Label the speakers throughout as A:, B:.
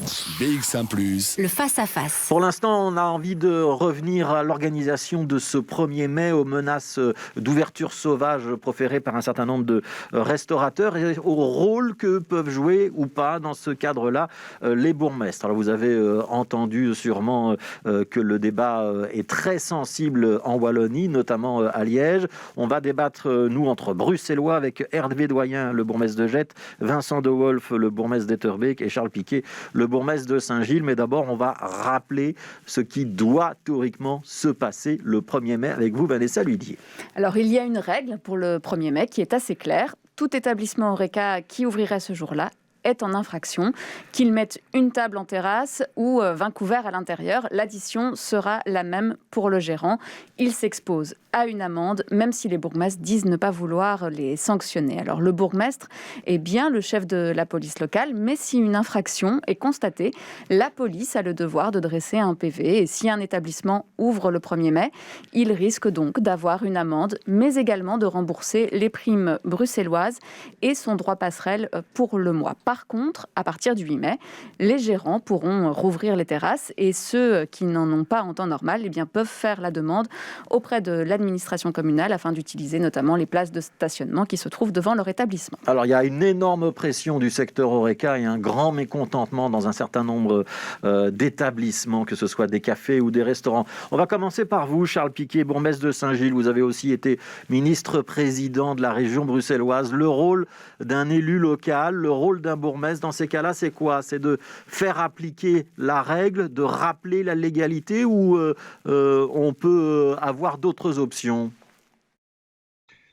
A: BX1+.
B: Le face-à-face.
C: Pour l'instant, on a envie de revenir à l'organisation de ce 1er mai, aux menaces d'ouverture sauvage proférées par un certain nombre de restaurateurs et au rôle que peuvent jouer ou pas dans ce cadre-là les bourgmestres. Alors vous avez entendu sûrement que le débat est très sensible en Wallonie, notamment à Liège. On va débattre, nous, entre Bruxellois avec Hervé Doyen, le bourgmestre de Jette, Vincent De Wolf, le bourgmestre d'Etterbeek et Charles Piquet, le bourgmestre de Saint-Gilles. Mais d'abord, on va rappeler ce qui doit théoriquement se passer le 1er mai avec vous, Vanessa Ludier.
D: Alors, il y a une règle pour le 1er mai qui est assez claire. Tout établissement Horeca qui ouvrirait ce jour-là est en infraction. Qu'ils mettent une table en terrasse ou 20 couverts à l'intérieur, l'addition sera la même pour le gérant. Il s'expose à une amende, même si les bourgmestres disent ne pas vouloir les sanctionner. Alors le bourgmestre est bien le chef de la police locale, mais si une infraction est constatée, la police a le devoir de dresser un PV. Et si un établissement ouvre le 1er mai, il risque donc d'avoir une amende, mais également de rembourser les primes bruxelloises et son droit passerelle pour le mois. Par contre, à partir du 8 mai, les gérants pourront rouvrir les terrasses et ceux qui n'en ont pas en temps normal peuvent faire la demande auprès de l'administration communale afin d'utiliser notamment les places de stationnement qui se trouvent devant leur établissement.
C: Alors il y a une énorme pression du secteur Horeca et un grand mécontentement dans un certain nombre d'établissements, que ce soit des cafés ou des restaurants. On va commencer par vous, Charles Piquet, bourgmestre de Saint-Gilles. Vous avez aussi été ministre-président de la région bruxelloise. Le rôle d'un élu local, le rôle d'un bourgmestre dans ces cas-là, c'est quoi? C'est de faire appliquer la règle, de rappeler la légalité ou on peut avoir d'autres options?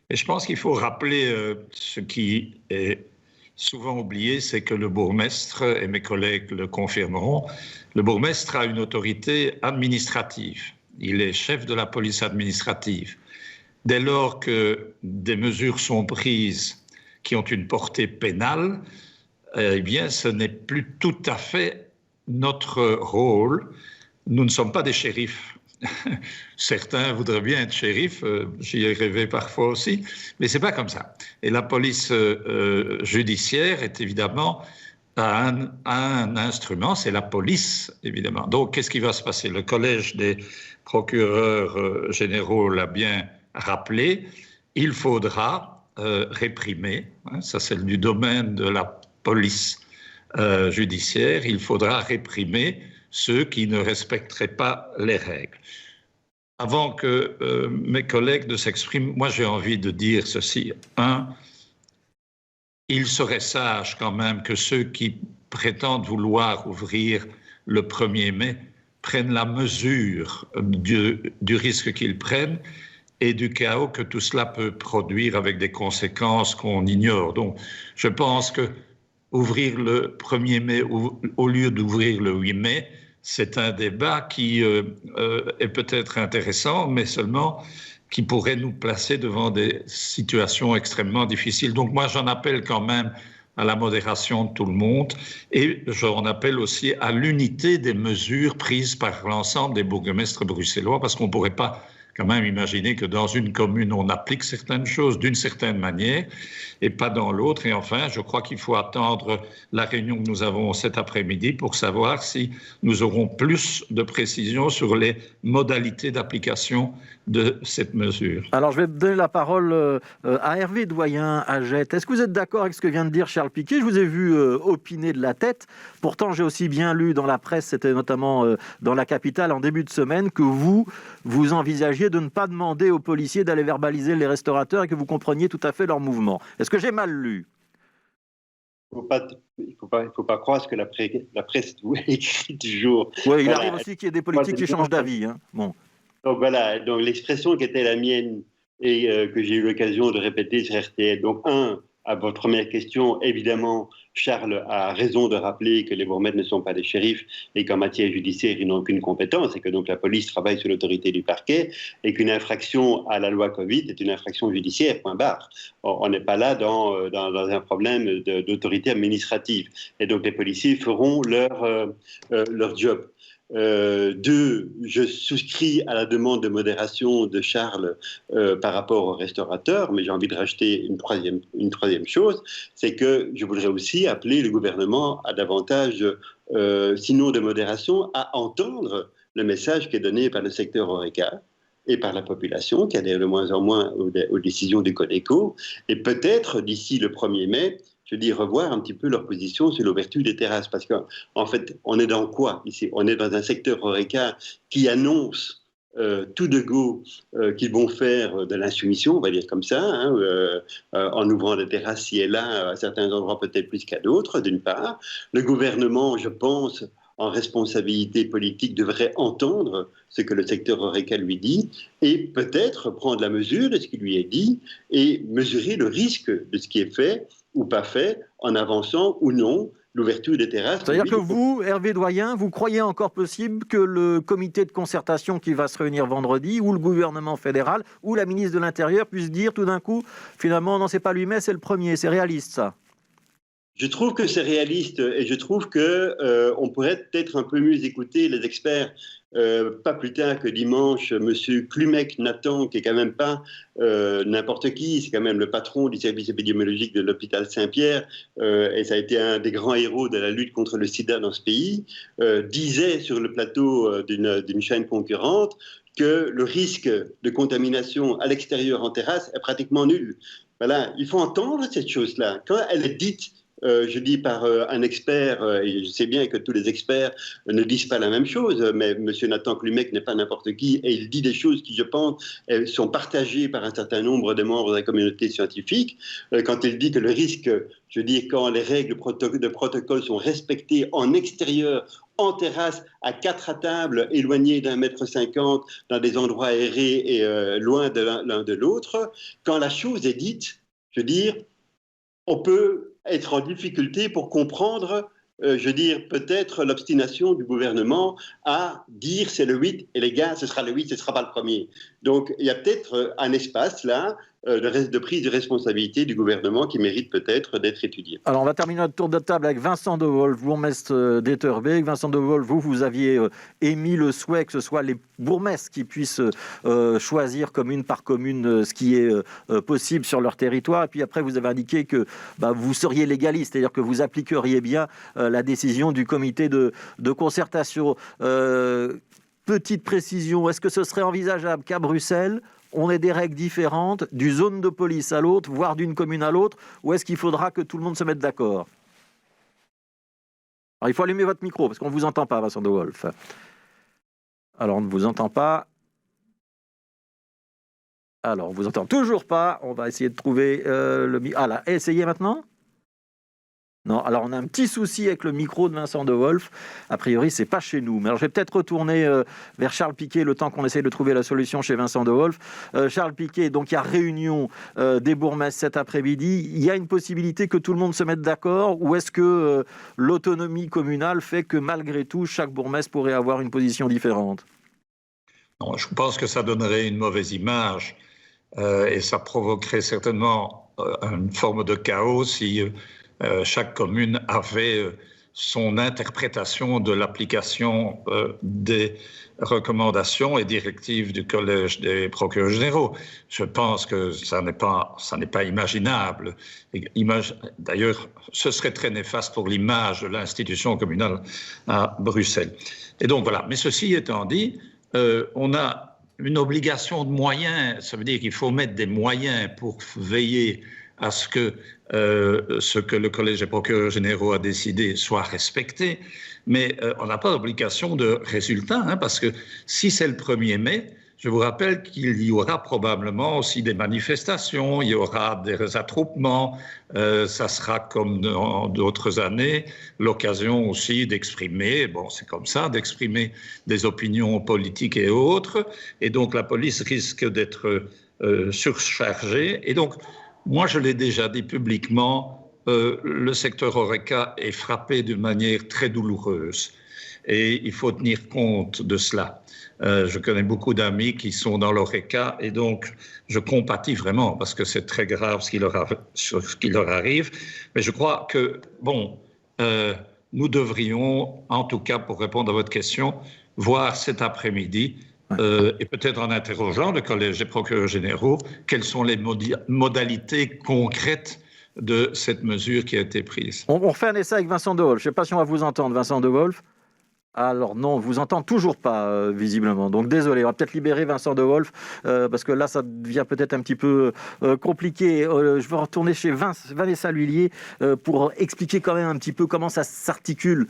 E: Et je pense qu'il faut rappeler ce qui est souvent oublié, c'est que le bourgmestre, et mes collègues le confirmeront, le bourgmestre a une autorité administrative. Il est chef de la police administrative. Dès lors que des mesures sont prises qui ont une portée pénale, eh bien, ce n'est plus tout à fait notre rôle. Nous ne sommes pas des shérifs. Certains voudraient bien être shérifs, j'y ai rêvé parfois aussi, mais c'est pas comme ça. Et la police judiciaire est évidemment un instrument, c'est la police, évidemment. Donc, qu'est-ce qui va se passer? Le collège des procureurs généraux l'a bien rappelé, il faudra réprimer, ça c'est du domaine de la police judiciaire, il faudra réprimer ceux qui ne respecteraient pas les règles. Avant que mes collègues ne s'expriment, moi j'ai envie de dire ceci. Il serait sage quand même que ceux qui prétendent vouloir ouvrir le 1er mai prennent la mesure du risque qu'ils prennent et du chaos que tout cela peut produire avec des conséquences qu'on ignore. Donc je pense que ouvrir le 1er mai au lieu d'ouvrir le 8 mai, c'est un débat qui est peut-être intéressant, mais seulement qui pourrait nous placer devant des situations extrêmement difficiles. Donc moi, j'en appelle quand même à la modération de tout le monde et j'en appelle aussi à l'unité des mesures prises par l'ensemble des bourgmestres bruxellois, parce qu'on ne pourrait pas quand même imaginer que dans une commune, on applique certaines choses d'une certaine manière et pas dans l'autre. Et enfin, je crois qu'il faut attendre la réunion que nous avons cet après-midi pour savoir si nous aurons plus de précisions sur les modalités d'application de cette mesure.
C: Alors, je vais donner la parole à Hervé Doyen, à Jette. Est-ce que vous êtes d'accord avec ce que vient de dire Charles Piquet? Je vous ai vu opiner de la tête. Pourtant, j'ai aussi bien lu dans la presse, c'était notamment dans la capitale en début de semaine, que vous envisagiez de ne pas demander aux policiers d'aller verbaliser les restaurateurs et que vous compreniez tout à fait leur mouvement. Est-ce que j'ai mal lu?
F: Il ne faut pas croire ce que la presse écrit toujours.
C: Oui, il arrive aussi qu'il y ait des politiques qui changent d'avis. Hein. Bon.
F: Donc voilà, donc l'expression qui était la mienne et que j'ai eu l'occasion de répéter sur RTL. Donc à votre première question, évidemment, Charles a raison de rappeler que les bourgmestres ne sont pas des shérifs et qu'en matière judiciaire, ils n'ont aucune compétence et que donc la police travaille sous l'autorité du parquet et qu'une infraction à la loi Covid est une infraction judiciaire, point barre. On n'est pas là dans un problème d'autorité administrative. Et donc les policiers feront leur job. Deux, je souscris à la demande de modération de Charles par rapport aux restaurateurs, mais j'ai envie de rajouter une troisième chose, c'est que je voudrais aussi appeler le gouvernement à davantage, sinon de modération, à entendre le message qui est donné par le secteur HoReCa et par la population, qui adhère de moins en moins aux décisions du Codeco, et peut-être d'ici le 1er mai, je dis revoir un petit peu leur position sur l'ouverture des terrasses. Parce qu'en fait, on est dans quoi ici? On est dans un secteur HoReCa qui annonce tout de go qu'ils vont faire de l'insoumission, on va dire comme ça, en ouvrant des terrasses ci et là, à certains endroits peut-être plus qu'à d'autres, d'une part. Le gouvernement, je pense, en responsabilité politique, devrait entendre ce que le secteur HoReCa lui dit et peut-être prendre la mesure de ce qui lui est dit et mesurer le risque de ce qui est fait ou pas fait, en avançant ou non l'ouverture des terrasses.
C: C'est-à-dire que vous, Hervé Doyen, vous croyez encore possible que le comité de concertation qui va se réunir vendredi, ou le gouvernement fédéral, ou la ministre de l'Intérieur puisse dire tout d'un coup, finalement, non, c'est pas lui, mais c'est le premier, c'est réaliste ça?
F: Je trouve que c'est réaliste et je trouve qu'on pourrait peut-être un peu mieux écouter les experts. Pas plus tard que dimanche, M. Klumek Nathan, qui est quand même pas n'importe qui, c'est quand même le patron du service épidémiologique de l'hôpital Saint-Pierre, et ça a été un des grands héros de la lutte contre le sida dans ce pays, disait sur le plateau d'une chaîne concurrente que le risque de contamination à l'extérieur en terrasse est pratiquement nul. Voilà, il faut entendre cette chose-là. Quand elle est dite, je dis par un expert, et je sais bien que tous les experts ne disent pas la même chose, mais M. Nathan Klumek n'est pas n'importe qui, et il dit des choses qui, je pense, sont partagées par un certain nombre de membres de la communauté scientifique. Quand il dit que le risque, je dis, quand les règles de protocole sont respectées en extérieur, en terrasse, à 4 à table, éloignés d'1,50 m, dans des endroits aérés et loin de l'un de l'autre, quand la chose est dite, je veux dire, on peut être en difficulté pour comprendre, je veux dire, peut-être l'obstination du gouvernement à dire c'est le 8 et les gars, ce sera le 8, ce ne sera pas le premier. Donc il y a peut-être un espace là de prise de responsabilité du gouvernement qui mérite peut-être d'être étudié.
C: Alors on va terminer notre tour de table avec Vincent De Wolf, bourgmestre d'Etterbeek. Vincent De Wolf, vous aviez émis le souhait que ce soit les bourgmestres qui puissent choisir commune par commune ce qui est possible sur leur territoire. Et puis après, vous avez indiqué que vous seriez légaliste, c'est-à-dire que vous appliqueriez bien la décision du comité de concertation. Petite précision, est-ce que ce serait envisageable qu'à Bruxelles, on ait des règles différentes d'une zone de police à l'autre, voire d'une commune à l'autre, ou est-ce qu'il faudra que tout le monde se mette d'accord? Alors, il faut allumer votre micro, parce qu'on ne vous entend pas, Vincent De Wolf. Alors, on ne vous entend pas. Alors, on ne vous entend toujours pas. On va essayer de trouver le micro. Ah là, essayez maintenant. Non, alors on a un petit souci avec le micro de Vincent De Wolf. A priori, c'est pas chez nous. Mais alors, je vais peut-être retourner vers Charles Piquet le temps qu'on essaye de trouver la solution chez Vincent De Wolf. Charles Piquet, donc il y a réunion des bourgmestres cet après-midi. Il y a une possibilité que tout le monde se mette d'accord, ou est-ce que l'autonomie communale fait que malgré tout, chaque bourgmestre pourrait avoir une position différente?
E: Non, je pense que ça donnerait une mauvaise image et ça provoquerait certainement une forme de chaos si chaque commune avait son interprétation de l'application des recommandations et directives du Collège des procureurs généraux. Je pense que ça n'est pas imaginable. D'ailleurs, ce serait très néfaste pour l'image de l'institution communale à Bruxelles. Et donc voilà. Mais ceci étant dit, on a une obligation de moyens. Ça veut dire qu'il faut mettre des moyens pour veiller à ce que le Collège des procureurs généraux a décidé soit respecté, mais on n'a pas d'obligation de résultat, parce que si c'est le 1er mai, je vous rappelle qu'il y aura probablement aussi des manifestations, il y aura des attroupements, ça sera comme dans d'autres années, l'occasion aussi d'exprimer, c'est comme ça, d'exprimer des opinions politiques et autres, et donc la police risque d'être surchargée, et donc moi, je l'ai déjà dit publiquement, le secteur HoReCa est frappé d'une manière très douloureuse et il faut tenir compte de cela. Je connais beaucoup d'amis qui sont dans l'HoReCa et donc je compatis vraiment parce que c'est très grave ce qui leur arrive. Mais je crois que, nous devrions, en tout cas pour répondre à votre question, voir cet après-midi, et peut-être en interrogeant le collège des procureurs généraux, quelles sont les modalités concrètes de cette mesure qui a été prise.
C: On refait un essai avec Vincent De Wolf. Je ne sais pas si on va vous entendre, Vincent De Wolf. Alors non, on vous entend toujours pas, visiblement. Donc désolé, on va peut-être libérer Vincent De Wolf, parce que là, ça devient peut-être un petit peu compliqué. Je vais retourner chez Vanessa Lhuillier pour expliquer quand même un petit peu comment ça s'articule,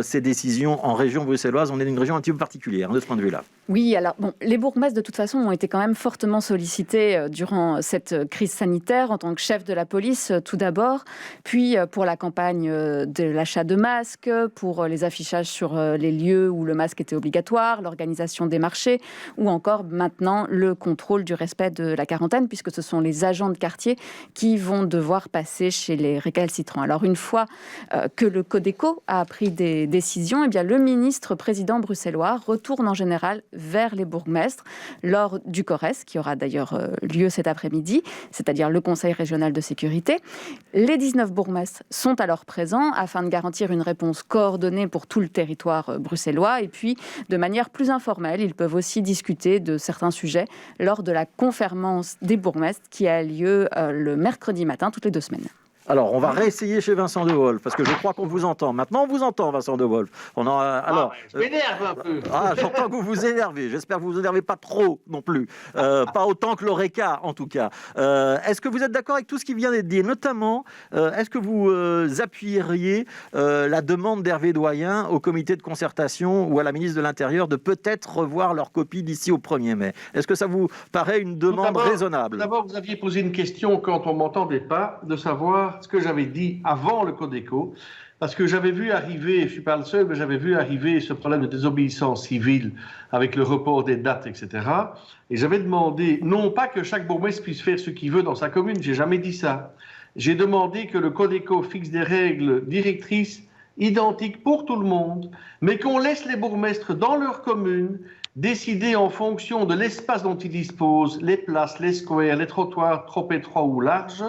C: ces décisions en région bruxelloise. On est dans une région un petit peu particulière, de ce point de vue-là.
D: Oui, alors bon, les bourgmestres, de toute façon, ont été quand même fortement sollicités durant cette crise sanitaire, en tant que chef de la police, tout d'abord, puis pour la campagne de l'achat de masques, pour les affichages sur les lieux où le masque était obligatoire, l'organisation des marchés, ou encore maintenant le contrôle du respect de la quarantaine, puisque ce sont les agents de quartier qui vont devoir passer chez les récalcitrants. Alors une fois que le Codeco a pris des décisions, eh bien, le ministre président bruxellois retourne en général vers les bourgmestres lors du CORES, qui aura d'ailleurs lieu cet après-midi, c'est-à-dire le Conseil régional de sécurité. Les 19 bourgmestres sont alors présents afin de garantir une réponse coordonnée pour tout le territoire bruxellois, et puis de manière plus informelle, ils peuvent aussi discuter de certains sujets lors de la conférence des bourgmestres qui a lieu le mercredi matin toutes les 2 semaines.
C: Alors, on va réessayer chez Vincent De Wolf, parce que je crois qu'on vous entend. Maintenant, on vous entend, Vincent De Wolf.
A: Je m'énerve un peu.
C: J'entends que vous vous énervez. J'espère que vous vous énervez pas trop non plus. Pas autant que l'Oreca, en tout cas. Est-ce que vous êtes d'accord avec tout ce qui vient d'être dit? Notamment, est-ce que vous appuieriez la demande d'Hervé Doyen au comité de concertation ou à la ministre de l'Intérieur de peut-être revoir leur copie d'ici au 1er mai? Est-ce que ça vous paraît une demande raisonnable?
A: D'abord, vous aviez posé une question quand on ne m'entendait pas, de savoir ce que j'avais dit avant le Codeco, parce que j'avais vu arriver, je ne suis pas le seul, mais j'avais vu arriver ce problème de désobéissance civile avec le report des dates, etc. Et j'avais demandé, non pas que chaque bourgmestre puisse faire ce qu'il veut dans sa commune, j'ai jamais dit ça. J'ai demandé que le Codeco fixe des règles directrices identiques pour tout le monde, mais qu'on laisse les bourgmestres dans leur commune décider en fonction de l'espace dont ils disposent, les places, les squares, les trottoirs trop étroits ou larges,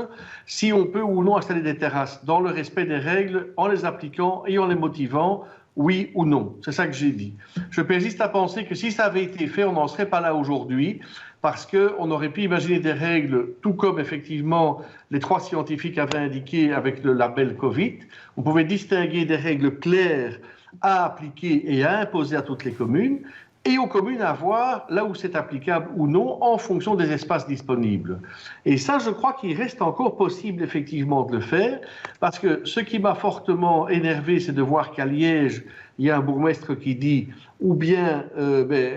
A: si on peut ou non installer des terrasses dans le respect des règles, en les appliquant et en les motivant, oui ou non. C'est ça que j'ai dit. Je persiste à penser que si ça avait été fait, on n'en serait pas là aujourd'hui, parce qu'on aurait pu imaginer des règles, tout comme effectivement les 3 scientifiques avaient indiqué avec le label Covid. On pouvait distinguer des règles claires à appliquer et à imposer à toutes les communes, et aux communes à voir là où c'est applicable ou non en fonction des espaces disponibles. Et ça, je crois qu'il reste encore possible effectivement de le faire, parce que ce qui m'a fortement énervé, c'est de voir qu'à Liège, il y a un bourgmestre qui dit ou bien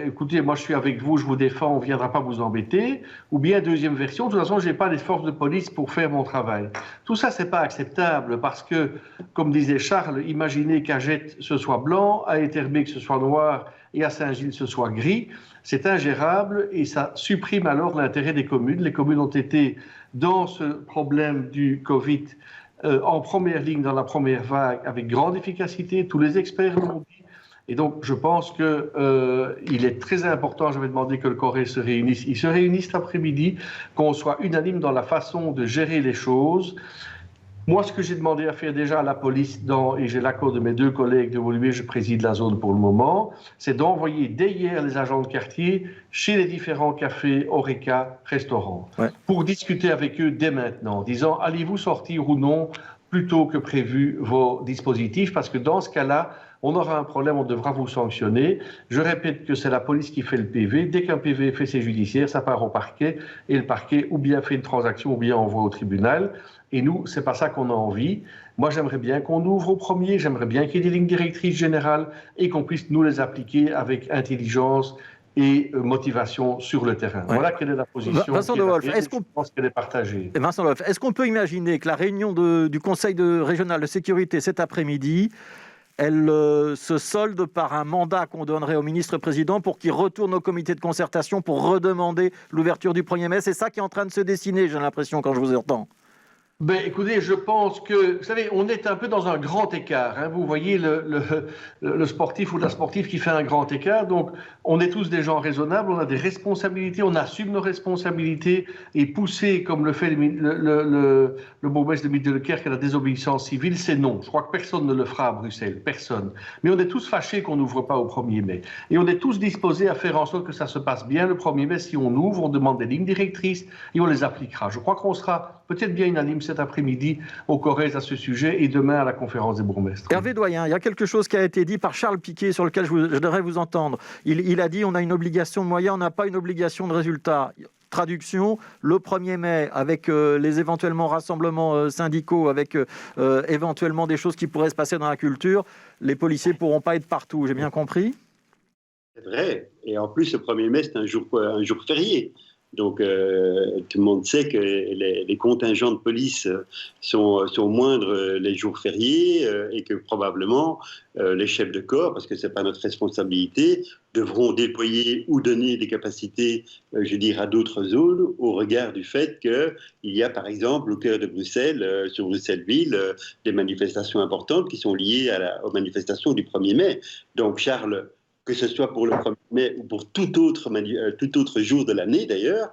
A: écoutez, moi je suis avec vous, je vous défends, on ne viendra pas vous embêter, ou bien deuxième version, de toute façon je n'ai pas les forces de police pour faire mon travail. Tout ça, ce n'est pas acceptable, parce que, comme disait Charles, imaginez qu'à Jette ce soit blanc, à Etterbeek ce soit noir et à Saint-Gilles ce soit gris, c'est ingérable et ça supprime alors l'intérêt des communes. Les communes ont été dans ce problème du Covid en première ligne dans la première vague avec grande efficacité, tous les experts l'ont dit. Et donc, je pense qu'il est très important, je vais demander que le CORES se réunisse. Il se réunit cet après-midi, qu'on soit unanime dans la façon de gérer les choses. Moi, ce que j'ai demandé à faire déjà à la police, et j'ai l'accord de mes 2 collègues de Woluwe, je préside la zone pour le moment, c'est d'envoyer dès hier les agents de quartier chez les différents cafés, Oreca, restaurants, pour discuter avec eux dès maintenant, disant allez-vous sortir ou non plus tôt que prévu vos dispositifs, parce que dans ce cas-là, on aura un problème, on devra vous sanctionner. Je répète que c'est la police qui fait le PV. Dès qu'un PV est fait, c'est judiciaire, ça part au parquet, et le parquet ou bien fait une transaction ou bien envoie au tribunal. Et nous, c'est pas ça qu'on a envie. Moi, j'aimerais bien qu'on ouvre au premier, j'aimerais bien qu'il y ait des lignes directrices générales et qu'on puisse nous les appliquer avec intelligence et motivation sur le terrain. Voilà quelle est la position.
C: Vincent De Wolf,
A: je pense qu'elle est partagée.
C: Vincent De Wolf, est-ce qu'on peut imaginer que la réunion du Conseil régional de sécurité cet après-midi, elle se solde par un mandat qu'on donnerait au ministre-président pour qu'il retourne au comité de concertation pour redemander l'ouverture du 1er mai? C'est ça qui est en train de se dessiner, j'ai l'impression, quand je vous entends.
A: Ben, écoutez, je pense que, vous savez, on est un peu dans un grand écart. Hein. Vous voyez le sportif ou la sportive qui fait un grand écart. Donc, on est tous des gens raisonnables, on a des responsabilités, on assume nos responsabilités et pousser, comme le fait le bourgmestre de Middelkerk, à la désobéissance civile, c'est non. Je crois que personne ne le fera à Bruxelles, personne. Mais on est tous fâchés qu'on n'ouvre pas au 1er mai. Et on est tous disposés à faire en sorte que ça se passe bien le 1er mai. Si on ouvre, on demande des lignes directrices et on les appliquera. Je crois qu'on sera peut-être bien unanime cet après-midi au Corrèze à ce sujet et demain à la conférence des bourgmestres.
C: Hervé Doyen, il y a quelque chose qui a été dit par Charles Piquet sur lequel je voudrais vous entendre. Il a dit on a une obligation de moyens, on n'a pas une obligation de résultat. Traduction, le 1er mai, avec les éventuellement rassemblements syndicaux, avec éventuellement des choses qui pourraient se passer dans la culture, les policiers ne pourront pas être partout. J'ai bien compris ?
F: C'est vrai. Et en plus, le 1er mai, c'est un jour férié. Donc, tout le monde sait que les contingents de police sont moindres les jours fériés et que probablement les chefs de corps, parce que ce n'est pas notre responsabilité, devront déployer ou donner des capacités, à d'autres zones au regard du fait qu'il y a, par exemple, au cœur de Bruxelles, sur Bruxelles-Ville, des manifestations importantes qui sont liées aux manifestations du 1er mai. Donc, Charles, que ce soit pour le 1er mai ou pour tout autre jour de l'année d'ailleurs,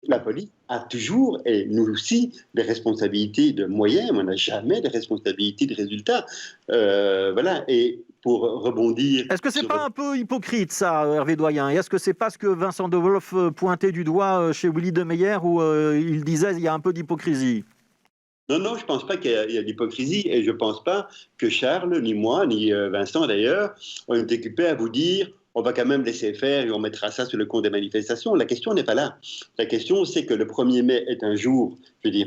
F: la police a toujours, et nous aussi, des responsabilités de moyens, mais on n'a jamais des responsabilités de résultats. Voilà, et pour rebondir...
C: Est-ce que c'est pas un peu hypocrite ça, Hervé Doyen ? Et est-ce que c'est pas ce que Vincent de Wolf pointait du doigt chez Willy de Meyer, où il disait qu'il y a un peu d'hypocrisie ?
F: Non, je ne pense pas qu'il y a d'hypocrisie et je ne pense pas que Charles, ni moi, ni Vincent d'ailleurs, on est occupés à vous dire on va quand même laisser faire et on mettra ça sur le compte des manifestations. La question n'est pas là. La question, c'est que le 1er mai est un jour,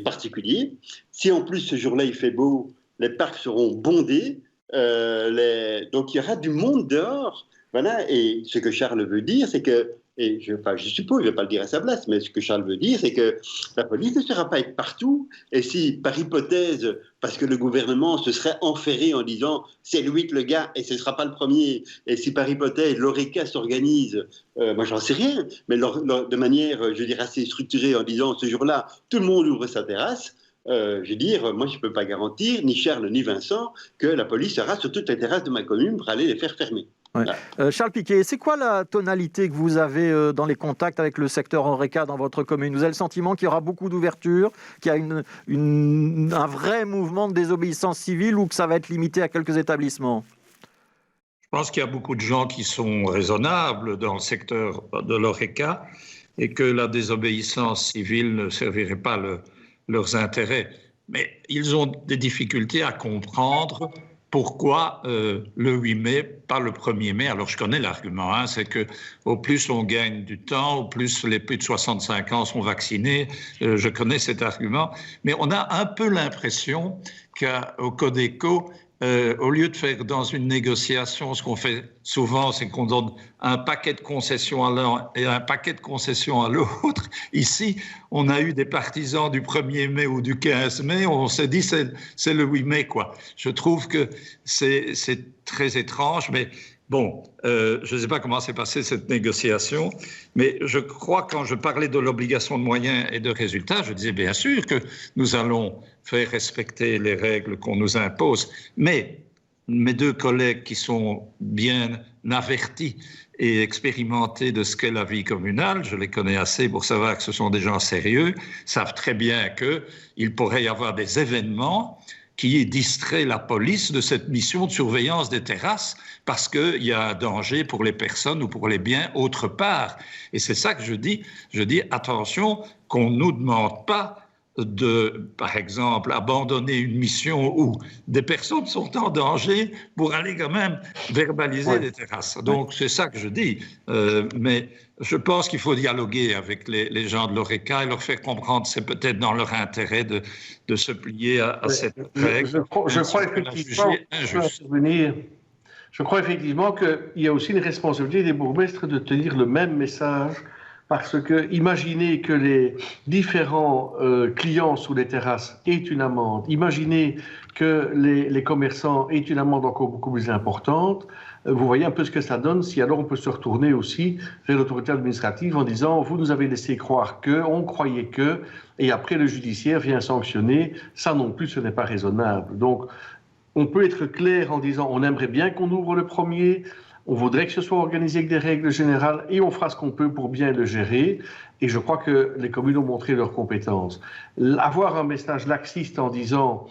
F: particulier. Si en plus ce jour-là il fait beau, les parcs seront bondés, donc il y aura du monde dehors. Voilà. Et ce que Charles veut dire, c'est que et je suppose, je ne vais pas le dire à sa place, mais ce que Charles veut dire, c'est que la police ne sera pas être partout. Et si, par hypothèse, parce que le gouvernement se serait enferré en disant c'est lui le gars et ce ne sera pas le premier, et si par hypothèse l'ORECA s'organise, moi j'en sais rien, mais de manière, assez structurée en disant ce jour-là, tout le monde ouvre sa terrasse, moi je ne peux pas garantir, ni Charles ni Vincent, que la police sera sur toutes les terrasses de ma commune pour aller les faire fermer.
C: Ouais. Charles Piquet, c'est quoi la tonalité que vous avez dans les contacts avec le secteur ORECA dans votre commune ? Vous avez le sentiment qu'il y aura beaucoup d'ouverture, qu'il y a un vrai mouvement de désobéissance civile ou que ça va être limité à quelques établissements ?
E: Je pense qu'il y a beaucoup de gens qui sont raisonnables dans le secteur de l'ORECA et que la désobéissance civile ne servirait pas leurs intérêts. Mais ils ont des difficultés à comprendre pourquoi le 8 mai, pas le 1er mai. Alors je connais l'argument, c'est que au plus on gagne du temps, au plus les plus de 65 ans sont vaccinés. Je connais cet argument, mais on a un peu l'impression qu'au Codeco, au lieu de faire dans une négociation, ce qu'on fait souvent, c'est qu'on donne un paquet de concessions à l'un et un paquet de concessions à l'autre. Ici, on a eu des partisans du 1er mai ou du 15 mai, on s'est dit c'est le 8 mai, quoi. Je trouve que c'est très étrange, mais bon, je ne sais pas comment s'est passée cette négociation, mais je crois quand je parlais de l'obligation de moyens et de résultats, je disais bien sûr que nous allons faire respecter les règles qu'on nous impose, mais mes deux collègues qui sont bien avertis et expérimentés de ce qu'est la vie communale, je les connais assez pour savoir que ce sont des gens sérieux, savent très bien qu'il pourrait y avoir des événements qui distraient la police de cette mission de surveillance des terrasses parce qu'il y a un danger pour les personnes ou pour les biens autre part. Et c'est ça que je dis attention qu'on ne nous demande pas de, par exemple, abandonner une mission où des personnes sont en danger pour aller quand même verbaliser les terrasses. Donc c'est ça que je dis. Mais je pense qu'il faut dialoguer avec les gens de l'ORECA et leur faire comprendre que c'est peut-être dans leur intérêt de se plier à cette règle.
A: Je crois effectivement qu'il y a aussi une responsabilité des bourgmestres de tenir le même message parce que imaginez que les différents clients sous les terrasses aient une amende, imaginez que les commerçants aient une amende encore beaucoup plus importante. Vous voyez un peu ce que ça donne si alors on peut se retourner aussi vers l'autorité administrative en disant vous nous avez laissé croire que, on croyait que, et après le judiciaire vient sanctionner. Ça non plus, ce n'est pas raisonnable. Donc on peut être clair en disant on aimerait bien qu'on ouvre le premier, on voudrait que ce soit organisé avec des règles générales et on fera ce qu'on peut pour bien le gérer. Et je crois que les communes ont montré leurs compétences. Avoir un message laxiste en disant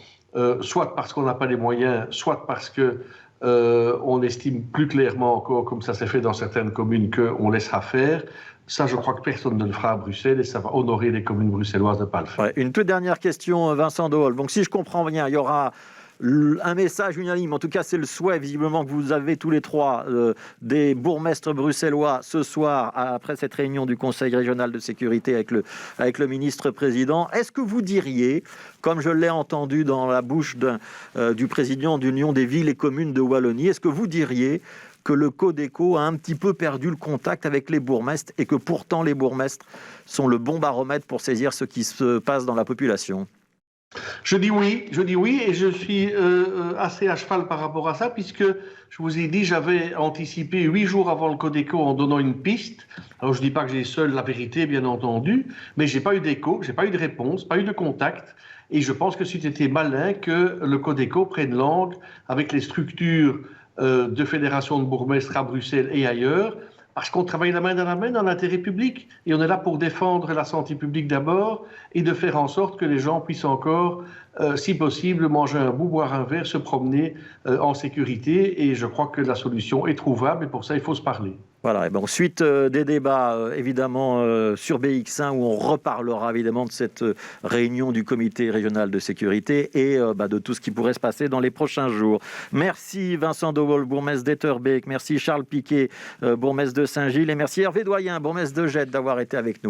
A: soit parce qu'on n'a pas les moyens, soit parce que on estime plus clairement encore, comme ça s'est fait dans certaines communes, qu'on laissera faire. Ça, je crois que personne ne le fera à Bruxelles et ça va honorer les communes bruxelloises de ne pas le faire.
C: Ouais, une toute dernière question, Vincent Dehaul. Donc, si je comprends bien, il y aura un message unanime, en tout cas c'est le souhait visiblement que vous avez tous les trois des bourgmestres bruxellois ce soir après cette réunion du Conseil régional de sécurité avec le ministre-président. Est-ce que vous diriez, comme je l'ai entendu dans la bouche du président d'Union des villes et communes de Wallonie, est-ce que vous diriez que le Codeco a un petit peu perdu le contact avec les bourgmestres et que pourtant les bourgmestres sont le bon baromètre pour saisir ce qui se passe dans la population ?
A: Je dis oui, et je suis assez à cheval par rapport à ça, puisque je vous ai dit, j'avais anticipé 8 jours avant le Codeco en donnant une piste. Alors je ne dis pas que j'ai seul la vérité, bien entendu, mais je n'ai pas eu d'écho, je n'ai pas eu de réponse, pas eu de contact, et je pense que c'était malin que le Codeco prenne langue avec les structures de fédération de bourgmestres à Bruxelles et ailleurs, parce qu'on travaille la main dans l'intérêt public et on est là pour défendre la santé publique d'abord et de faire en sorte que les gens puissent encore, si possible, manger un bout, boire un verre, se promener en sécurité. Et je crois que la solution est trouvable et pour ça, il faut se parler.
C: Voilà, et bon, suite des débats évidemment sur BX1 où on reparlera évidemment de cette réunion du comité régional de sécurité et de tout ce qui pourrait se passer dans les prochains jours. Merci Vincent Dehaul, bourgmestre d'Etterbeek, merci Charles Piquet, bourgmestre de Saint-Gilles et merci Hervé Doyen, bourgmestre de Gette d'avoir été avec nous.